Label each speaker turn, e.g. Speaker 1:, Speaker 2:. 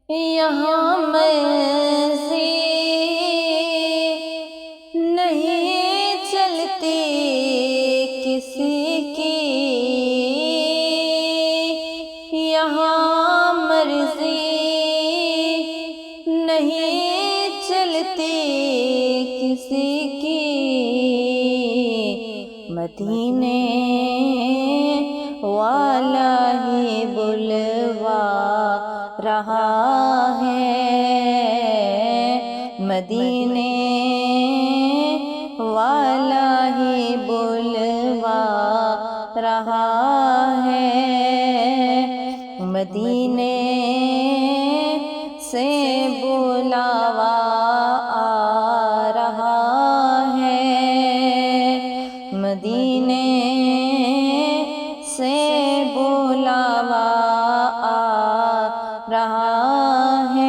Speaker 1: یہاں مرضی نہیں چلتی کسی کی، یہاں مرضی نہیں چلتی کسی کی، مدینے والا ہی بلوا رہا ہے، مدینے والا ہی بلوا رہا ہے، مدینے سے بلاوا آ رہا ہے، مدینے سے بلاوا آ رہا ہے۔